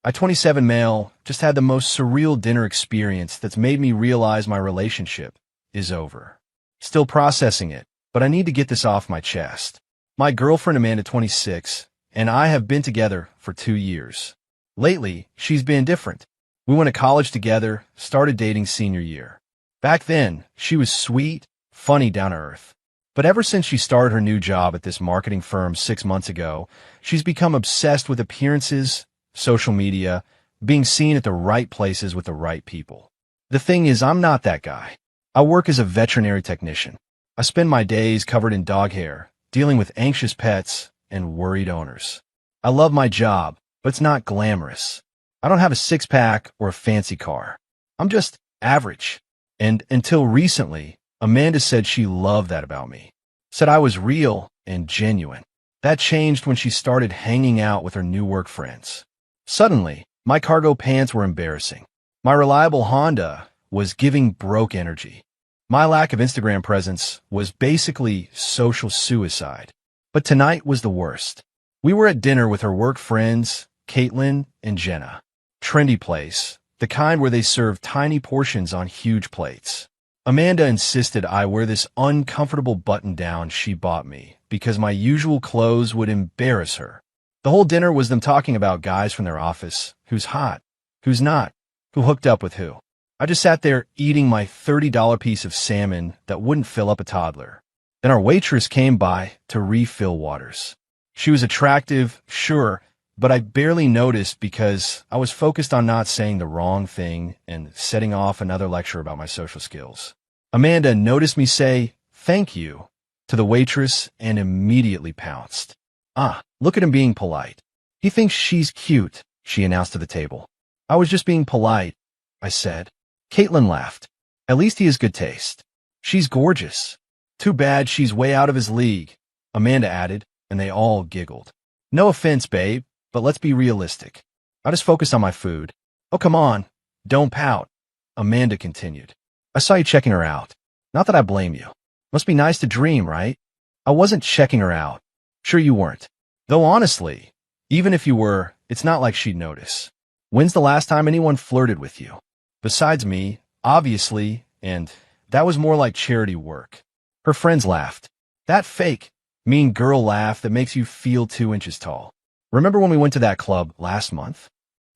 I 27 male just had the most surreal dinner experience that's made me realize my relationship is over. Still processing it, but I need to get this off my chest. My girlfriend Amanda 26 and I have been together for 2 years. Lately, she's been different. We went to college together, started dating senior year. Back then, she was sweet, funny, down to earth. But ever since she started her new job at this marketing firm 6 months ago, she's become obsessed with appearances, social media, being seen at the right places with the right people. The thing is, I'm not that guy. I work as a veterinary technician. I spend my days covered in dog hair, dealing with anxious pets and worried owners. I love my job, but it's not glamorous. I don't have a six-pack or a fancy car. I'm just average. And until recently, Amanda said she loved that about me. Said I was real and genuine. That changed when she started hanging out with her new work friends. Suddenly, my cargo pants were embarrassing. My reliable Honda was giving broke energy. My lack of Instagram presence was basically social suicide. But tonight was the worst. We were at dinner with her work friends, Caitlin and Jenna. Trendy place, the kind where they serve tiny portions on huge plates. Amanda insisted I wear this uncomfortable button-down she bought me because my usual clothes would embarrass her. The whole dinner was them talking about guys from their office, who's hot, who's not, who hooked up with who. I just sat there eating my $30 piece of salmon that wouldn't fill up a toddler. Then our waitress came by to refill waters. She was attractive, sure, but I barely noticed because I was focused on not saying the wrong thing and setting off another lecture about my social skills. Amanda noticed me say, "Thank you," to the waitress and immediately pounced. Look at him being polite. He thinks she's cute, she announced to the table. I was just being polite, I said. Caitlin laughed. At least he has good taste. She's gorgeous. Too bad she's way out of his league, Amanda added, and they all giggled. No offense, babe, but let's be realistic. I just focused on my food. Oh, come on. Don't pout, Amanda continued. I saw you checking her out. Not that I blame you. Must be nice to dream, right? I wasn't checking her out. Sure you weren't. Though honestly, even if you were, it's not like she'd notice. When's the last time anyone flirted with you? Besides me, obviously, and that was more like charity work. Her friends laughed. That fake, mean girl laugh that makes you feel 2 inches tall. Remember when we went to that club last month?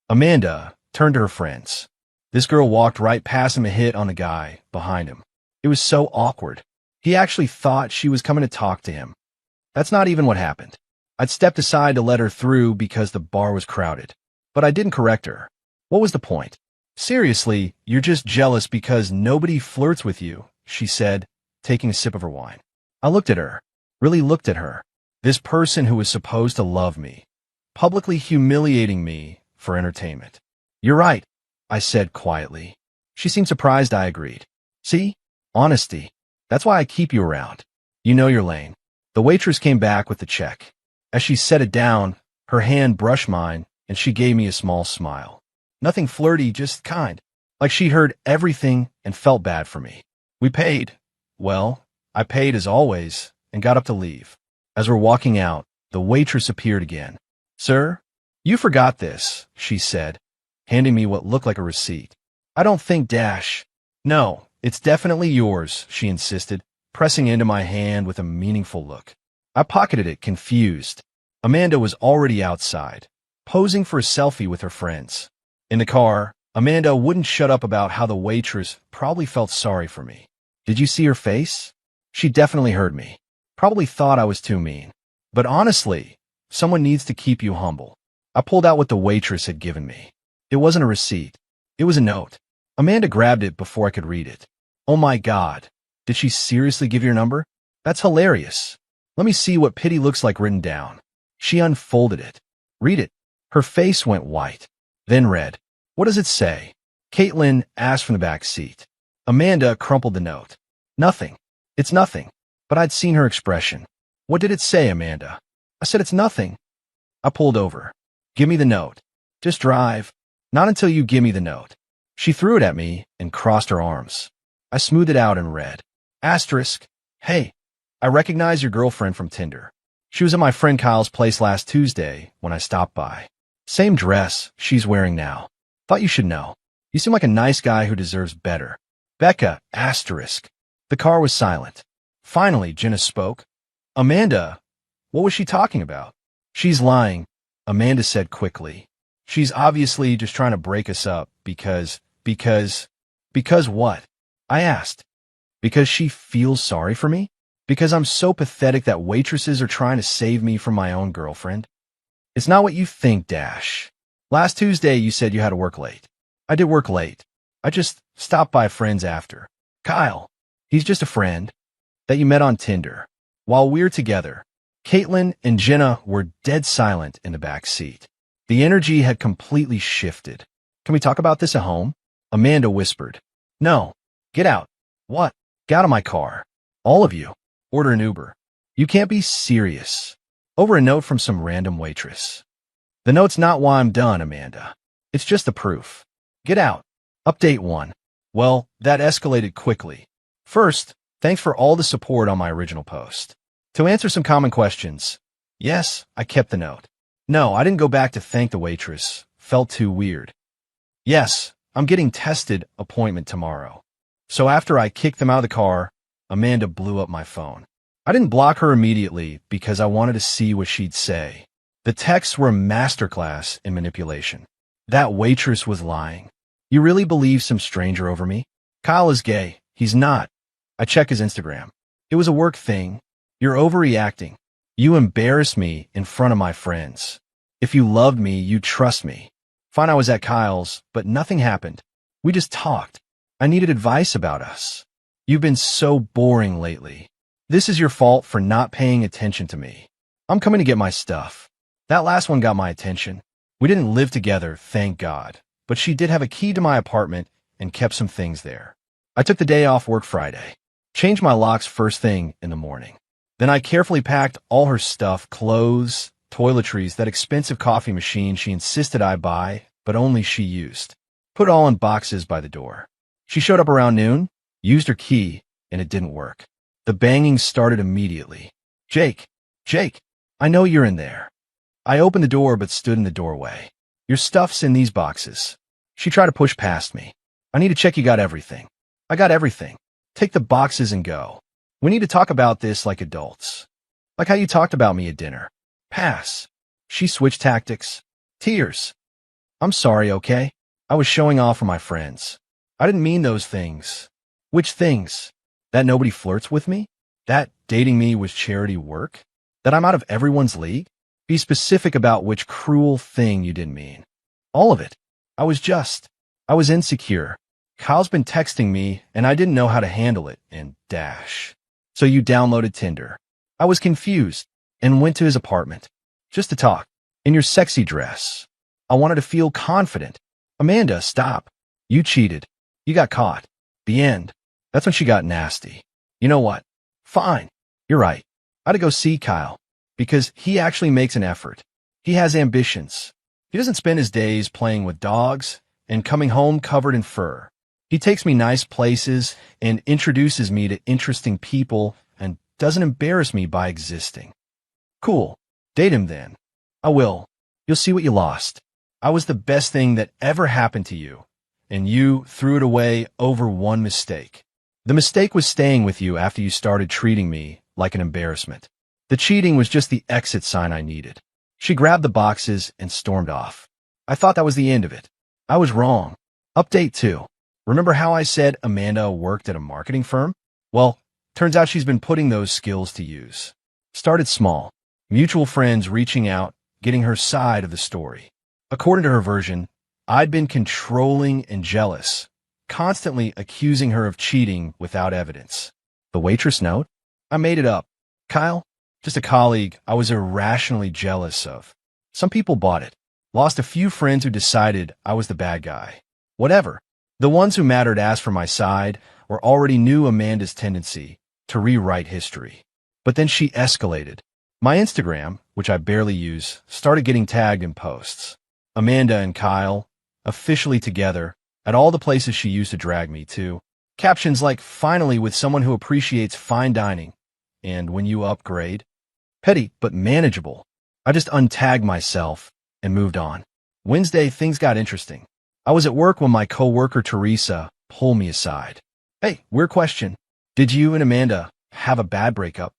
Amanda turned to her friends. This girl walked right past him and hit on the guy behind him. It was so awkward. He actually thought she was coming to talk to him. That's not even what happened. I'd stepped aside to let her through because the bar was crowded. But I didn't correct her. What was the point? Seriously, you're just jealous because nobody flirts with you, she said, taking a sip of her wine. I looked at her, really looked at her. This person who was supposed to love me, publicly humiliating me for entertainment. You're right, I said quietly. She seemed surprised I agreed. See? Honesty. That's why I keep you around. You know your lane. The waitress came back with the check. As she set it down, her hand brushed mine, and she gave me a small smile. Nothing flirty, just kind. Like she heard everything and felt bad for me. We paid. Well, I paid as always and got up to leave. As we're walking out, the waitress appeared again. Sir, you forgot this, she said, handing me what looked like a receipt. I don't think dash. No, it's definitely yours, she insisted, pressing into my hand with a meaningful look. I pocketed it, confused. Amanda was already outside, posing for a selfie with her friends. In the car, Amanda wouldn't shut up about how the waitress probably felt sorry for me. Did you see her face? She definitely heard me. Probably thought I was too mean. But honestly, someone needs to keep you humble. I pulled out what the waitress had given me. It wasn't a receipt. It was a note. Amanda grabbed it before I could read it. Oh my God. Did she seriously give your number? That's hilarious. Let me see what pity looks like written down. She unfolded it. Read it. Her face went white. Then read. What does it say? Caitlin asked from the back seat. Amanda crumpled the note. Nothing. It's nothing. But I'd seen her expression. What did it say, Amanda? I said it's nothing. I pulled over. Give me the note. Just drive. Not until you give me the note. She threw it at me and crossed her arms. I smoothed it out and read. Asterisk. Hey, I recognize your girlfriend from Tinder. She was at my friend Kyle's place last Tuesday when I stopped by. Same dress she's wearing now. Thought you should know. You seem like a nice guy who deserves better. Becca, asterisk. The car was silent. Finally, Jenna spoke. Amanda, what was she talking about? She's lying, Amanda said quickly. She's obviously just trying to break us up because what? I asked. Because she feels sorry for me? Because I'm so pathetic that waitresses are trying to save me from my own girlfriend? It's not what you think, Dash. Last Tuesday you said you had to work late. I did work late. I just stopped by friends after. Kyle, he's just a friend that you met on Tinder. While we're together, Caitlin and Jenna were dead silent in the back seat. The energy had completely shifted. Can we talk about this at home? Amanda whispered. No. Get out. What? Get out of my car. All of you. Order an Uber. You can't be serious. Over a note from some random waitress. The note's not why I'm done, Amanda. It's just the proof. Get out. Update 1. Well, that escalated quickly. First, thanks for all the support on my original post. To answer some common questions. Yes, I kept the note. No, I didn't go back to thank the waitress. Felt too weird. Yes, I'm getting tested appointment tomorrow. So after I kicked them out of the car, Amanda blew up my phone. I didn't block her immediately because I wanted to see what she'd say. The texts were a masterclass in manipulation. That waitress was lying. You really believe some stranger over me? Kyle is gay. He's not. I check his Instagram. It was a work thing. You're overreacting. You embarrass me in front of my friends. If you loved me, you'd trust me. Fine, I was at Kyle's, but nothing happened. We just talked. I needed advice about us. You've been so boring lately. This is your fault for not paying attention to me. I'm coming to get my stuff. That last one got my attention. We didn't live together, thank God, but she did have a key to my apartment and kept some things there. I took the day off work Friday. Changed my locks first thing in the morning. Then I carefully packed all her stuff, clothes, toiletries, that expensive coffee machine she insisted I buy, but only she used. Put it all in boxes by the door. She showed up around noon, used her key, and it didn't work. The banging started immediately. Jake, I know you're in there. I opened the door but stood in the doorway. Your stuff's in these boxes. She tried to push past me. I need to check you got everything. I got everything. Take the boxes and go. We need to talk about this like adults. Like how you talked about me at dinner. Pass. She switched tactics. Tears. I'm sorry, okay? I was showing off for my friends. I didn't mean those things. Which things? That nobody flirts with me? That dating me was charity work? That I'm out of everyone's league? Be specific about which cruel thing you didn't mean. All of it. I was insecure. Kyle's been texting me, and I didn't know how to handle it, and dash. So you downloaded Tinder. I was confused, and went to his apartment. Just to talk. In your sexy dress. I wanted to feel confident. Amanda, stop. You cheated. You got caught. The end. That's when she got nasty. You know what? Fine. You're right. I had to go see Kyle. Because he actually makes an effort. He has ambitions. He doesn't spend his days playing with dogs and coming home covered in fur. He takes me nice places and introduces me to interesting people and doesn't embarrass me by existing. Cool. Date him then. I will. You'll see what you lost. I was the best thing that ever happened to you, and you threw it away over one mistake. The mistake was staying with you after you started treating me like an embarrassment. The cheating was just the exit sign I needed. She grabbed the boxes and stormed off. I thought that was the end of it. I was wrong. Update 2. Remember how I said Amanda worked at a marketing firm? Well, turns out she's been putting those skills to use. Started small. Mutual friends reaching out, getting her side of the story. According to her version, I'd been controlling and jealous, constantly accusing her of cheating without evidence. The waitress note? I made it up. Kyle? Just a colleague I was irrationally jealous of. Some people bought it. Lost a few friends who decided I was the bad guy. Whatever. The ones who mattered asked for my side or already knew Amanda's tendency to rewrite history. But then she escalated. My Instagram, which I barely use, started getting tagged in posts. Amanda and Kyle, officially together, at all the places she used to drag me to. Captions like, finally with someone who appreciates fine dining, and when you upgrade. Petty, but manageable. I just untagged myself and moved on. Wednesday, things got interesting. I was at work when my coworker Teresa pulled me aside. Hey, weird question. Did you and Amanda have a bad breakup?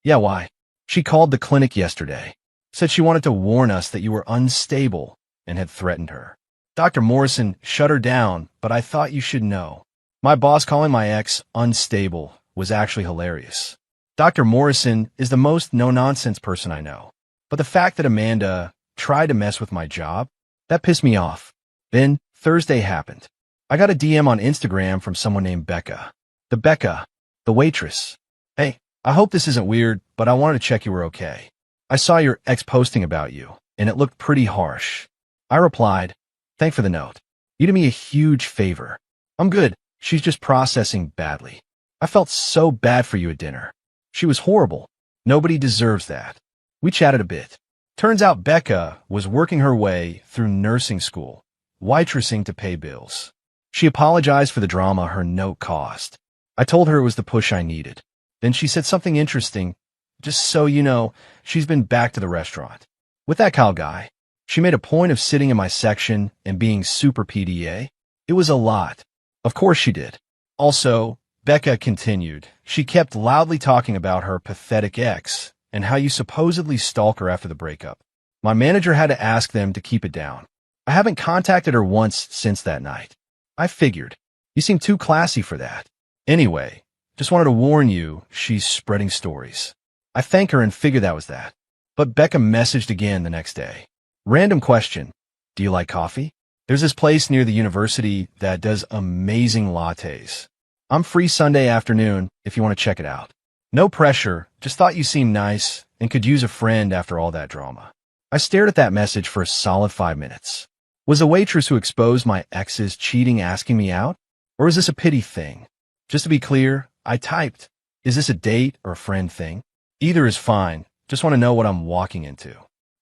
Yeah, why? She called the clinic yesterday. Said she wanted to warn us that you were unstable and had threatened her. Dr. Morrison shut her down, but I thought you should know. My boss calling my ex unstable was actually hilarious. Dr. Morrison is the most no-nonsense person I know. But the fact that Amanda tried to mess with my job, that pissed me off. Then Thursday happened. I got a DM on Instagram from someone named Becca. The waitress. Hey, I hope this isn't weird, but I wanted to check you were okay. I saw your ex posting about you, and it looked pretty harsh. I replied, thanks for the note. You did me a huge favor. I'm good. She's just processing badly. I felt so bad for you at dinner. She was horrible. Nobody deserves that. We chatted a bit. Turns out Becca was working her way through nursing school, waitressing to pay bills. She apologized for the drama her note caused. I told her it was the push I needed. Then she said something interesting. Just so you know, she's been back to the restaurant. With that Kyle guy, she made a point of sitting in my section and being super PDA. It was a lot. Of course she did. Also, Becca continued. She kept loudly talking about her pathetic ex and how you supposedly stalk her after the breakup. My manager had to ask them to keep it down. I haven't contacted her once since that night. I figured. You seem too classy for that. Anyway, just wanted to warn you, she's spreading stories. I thank her and figured that was that. But Becca messaged again the next day. Random question. Do you like coffee? There's this place near the university that does amazing lattes. I'm free Sunday afternoon if you want to check it out. No pressure, just thought you seemed nice and could use a friend after all that drama. I stared at that message for a solid 5 minutes. Was the waitress who exposed my ex's cheating asking me out? Or is this a pity thing? Just to be clear, I typed, is this a date or a friend thing? Either is fine, just want to know what I'm walking into.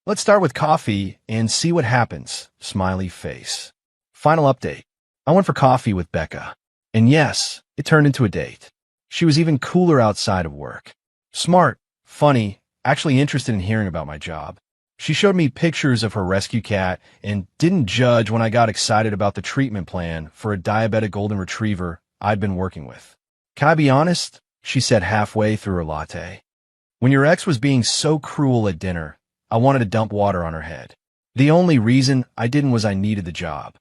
Let's start with coffee and see what happens, smiley face. Final update. I went for coffee with Becca. And yes, it turned into a date. She was even cooler outside of work. Smart, funny, actually interested in hearing about my job. She showed me pictures of her rescue cat and didn't judge when I got excited about the treatment plan for a diabetic golden retriever I'd been working with. Can I be honest? She said halfway through her latte. When your ex was being so cruel at dinner, I wanted to dump water on her head. The only reason I didn't was I needed the job.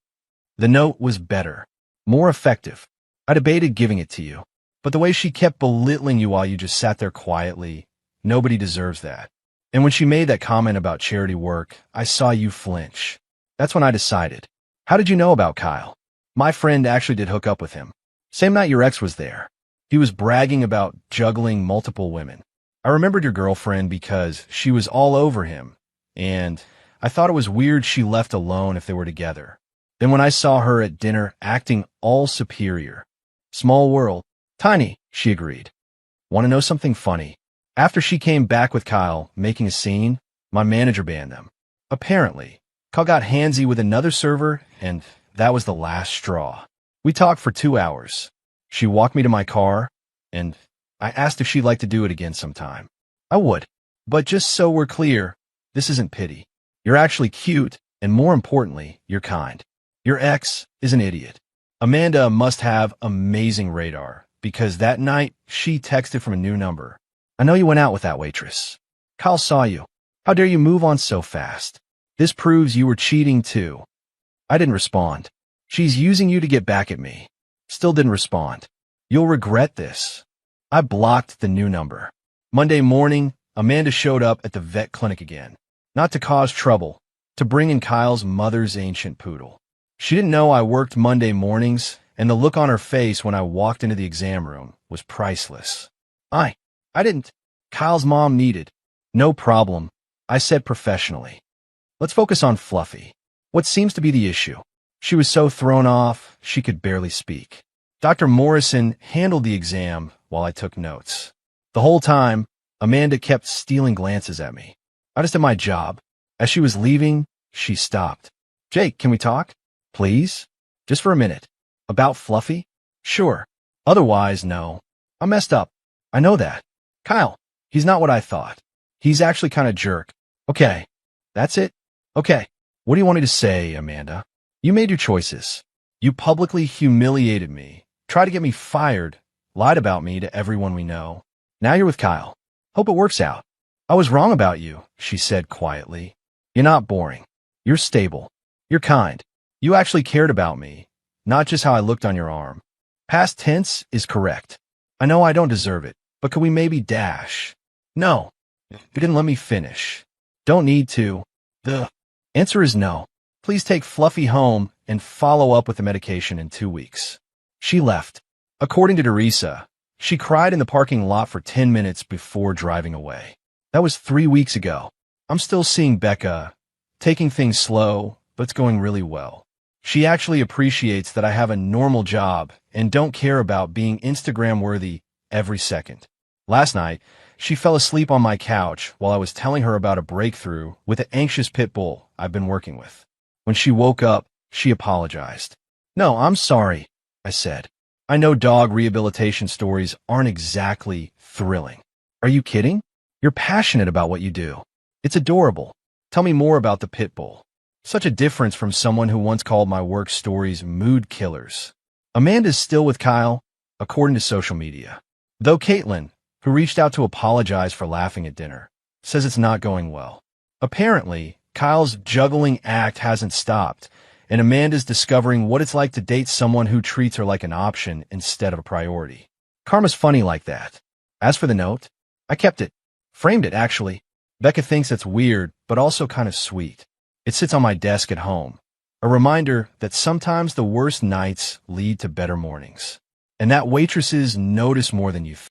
The note was better, more effective. I debated giving it to you, but the way she kept belittling you while you just sat there quietly, nobody deserves that. And when she made that comment about charity work, I saw you flinch. That's when I decided. How did you know about Kyle? My friend actually did hook up with him. Same night your ex was there. He was bragging about juggling multiple women. I remembered your girlfriend because she was all over him, and I thought it was weird she left alone if they were together. Then when I saw her at dinner acting all superior. Small world. Tiny, she agreed. Want to know something funny? After she came back with Kyle making a scene, my manager banned them. Apparently, Kyle got handsy with another server, and that was the last straw. We talked for 2 hours. She walked me to my car, and I asked if she'd like to do it again sometime. I would. But just so we're clear, this isn't pity. You're actually cute, and more importantly, you're kind. Your ex is an idiot. Amanda must have amazing radar, because that night, she texted from a new number. I know you went out with that waitress. Kyle saw you. How dare you move on so fast? This proves you were cheating too. I didn't respond. She's using you to get back at me. Still didn't respond. You'll regret this. I blocked the new number. Monday morning, Amanda showed up at the vet clinic again. Not to cause trouble, to bring in Kyle's mother's ancient poodle. She didn't know I worked Monday mornings, and the look on her face when I walked into the exam room was priceless. I didn't. Kyle's mom needed. No problem, I said professionally. Let's focus on Fluffy. What seems to be the issue? She was so thrown off, she could barely speak. Dr. Morrison handled the exam while I took notes. The whole time, Amanda kept stealing glances at me. I just did my job. As she was leaving, she stopped. Jake, can we talk? Please? Just for a minute. About Fluffy? Sure. Otherwise, no. I messed up. I know that. Kyle, he's not what I thought. He's actually kind of jerk. Okay. That's it? Okay. What do you want me to say, Amanda? You made your choices. You publicly humiliated me, tried to get me fired, lied about me to everyone we know. Now you're with Kyle. Hope it works out. I was wrong about you, she said quietly. You're not boring. You're stable. You're kind. You actually cared about me, not just how I looked on your arm. Past tense is correct. I know I don't deserve it, but could we maybe dash? No. You didn't let me finish. Don't need to. The answer is no. Please take Fluffy home and follow up with the medication in 2 weeks. She left. According to Teresa, she cried in the parking lot for 10 minutes before driving away. That was 3 weeks ago. I'm still seeing Becca, taking things slow, but it's going really well. She actually appreciates that I have a normal job and don't care about being Instagram-worthy every second. Last night, she fell asleep on my couch while I was telling her about a breakthrough with an anxious pit bull I've been working with. When she woke up, she apologized. No, I'm sorry, I said. I know dog rehabilitation stories aren't exactly thrilling. Are you kidding? You're passionate about what you do. It's adorable. Tell me more about the pit bull. Such a difference from someone who once called my work stories mood killers. Amanda's still with Kyle, according to social media. Though Caitlin, who reached out to apologize for laughing at dinner, says it's not going well. Apparently, Kyle's juggling act hasn't stopped, and Amanda's discovering what it's like to date someone who treats her like an option instead of a priority. Karma's funny like that. As for the note, I kept it. Framed it, actually. Becca thinks it's weird, but also kind of sweet. It sits on my desk at home. A reminder that sometimes the worst nights lead to better mornings. And that waitresses notice more than you think.